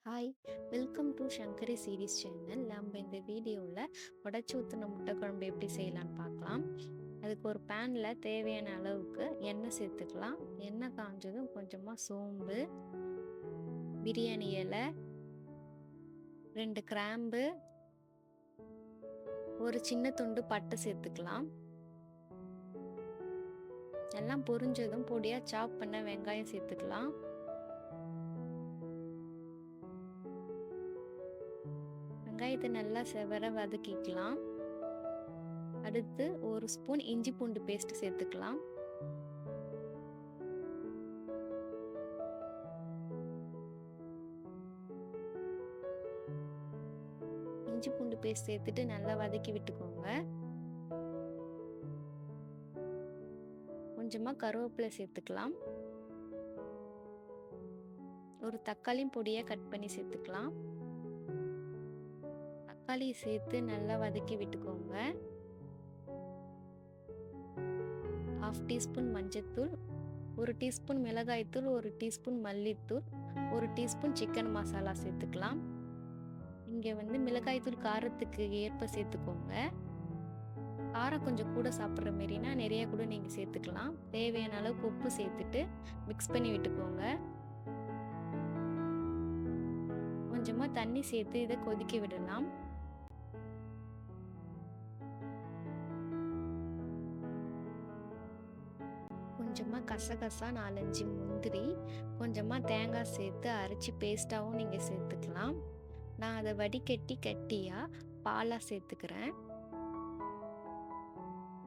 Hi, welcome to Sankari series channel. நம்ம இந்த வீடியோவில் உடச்சி ஊற்றின முட்டை குழம்பு எப்படி செய்யலான்னு பார்க்கலாம். அதுக்கு ஒரு பேனில் தேவையான அளவுக்கு எண்ணெய் சேர்த்துக்கலாம். எண்ணெய் காஞ்சதும் கொஞ்சமாக சோம்பு, பிரியாணி இலை, 2 கிராம்பு, ஒரு சின்ன துண்டு பட்டை சேர்த்துக்கலாம். எல்லாம் பொரிஞ்சதும் பொடியாக சாப் பண்ண வெங்காயம் சேர்த்துக்கலாம். வெங்காயத்தை நல்லா செவர வதக்கிக்கலாம். அடுத்து 1 ஸ்பூன் இஞ்சி பூண்டு பேஸ்ட் சேர்த்துக்கலாம். இஞ்சி பூண்டு பேஸ்ட் சேர்த்துட்டு நல்லா வதக்கி விட்டுக்கோங்க. கொஞ்சமா கருவேப்பிலை சேர்த்துக்கலாம். ஒரு தக்காளியும் பொடியா கட் பண்ணி சேர்த்துக்கலாம். தக்காளி சேர்த்து நல்லா வதக்கி விட்டுக்கோங்க. 1/2 டீஸ்பூன் மஞ்சள்தூள், 1 டீஸ்பூன் மிளகாய்த்தூள், 1 டீஸ்பூன் மல்லித்தூள், 1 டீஸ்பூன் சிக்கன் மசாலா சேர்த்துக்கலாம். இங்கே மிளகாய்த்தூள் காரத்துக்கு ஏற்ப சேர்த்துக்கோங்க. காரம் கொஞ்சம் கூட சாப்பிட்ற மாரினா நிறைய கூட நீங்கள் சேர்த்துக்கலாம். தேவையான அளவுக்கு உப்பு சேர்த்துட்டு மிக்ஸ் பண்ணி விட்டுக்கோங்க. கொஞ்சமாக தண்ணி சேர்த்து இதை கொதிக்க விடலாம். கொஞ்சமாக கசகசா, 4-5 முந்திரி, கொஞ்சமாக தேங்காய் சேர்த்து அரைச்சி பேஸ்ட்டாகவும் நீங்கள் சேர்த்துக்கலாம். நான் அதை வடிகட்டி கட்டியாக பாலாக சேர்த்துக்கிறேன்.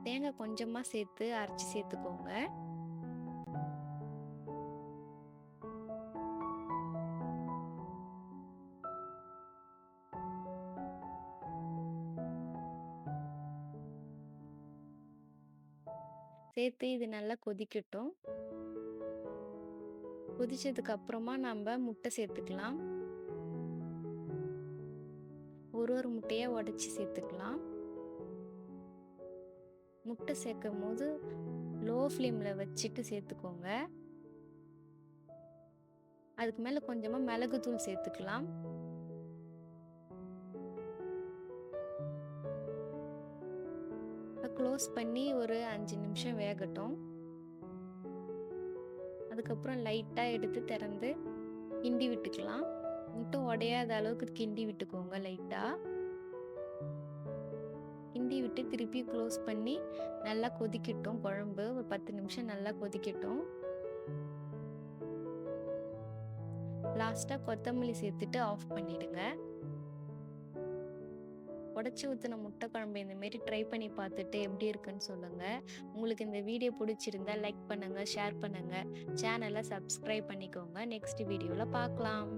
தேங்காய் கொஞ்சமாக சேர்த்து அரைச்சி சேர்த்துக்கோங்க. சேர்த்து இது நல்லா கொதிக்கட்டும். கொதிச்சதுக்கு அப்புறமா நம்ம முட்டை சேர்த்துக்கலாம். ஒரு முட்டையை உடைச்சி சேர்த்துக்கலாம். முட்டை சேர்க்கும் போது லோ ஃப்ளேமில் வச்சுட்டு சேர்த்துக்கோங்க. அதுக்கு மேலே கொஞ்சமாக மிளகுத்தூள் சேர்த்துக்கலாம். க்ளோஸ் பண்ணி ஒரு 5 நிமிஷம் வேகட்டும். அதுக்கப்புறம் லைட்டாக எடுத்து திறந்து கிண்டி விட்டுக்கலாம். முட்டை உடையாத அளவுக்கு கிண்டி விட்டுக்கோங்க. லைட்டாக கிண்டி விட்டு திருப்பி க்ளோஸ் பண்ணி நல்லா கொதிக்கட்டும். குழம்பு ஒரு 10 நிமிஷம் நல்லா கொதிக்கட்டும். லாஸ்ட்டாக கொத்தமல்லி சேர்த்துட்டு ஆஃப் பண்ணிடுங்க. உடச்சி ஊற்றின முட்டை குழம்பு இந்தமாரி ட்ரை பண்ணி பார்த்துட்டு எப்படி இருக்குன்னு சொல்லுங்கள். உங்களுக்கு இந்த வீடியோ பிடிச்சிருந்தா லைக் பண்ணுங்கள், ஷேர் பண்ணுங்கள், சேனலை சப்ஸ்கிரைப் பண்ணிக்கோங்க. நெக்ஸ்ட் வீடியோவில் பார்க்கலாம்.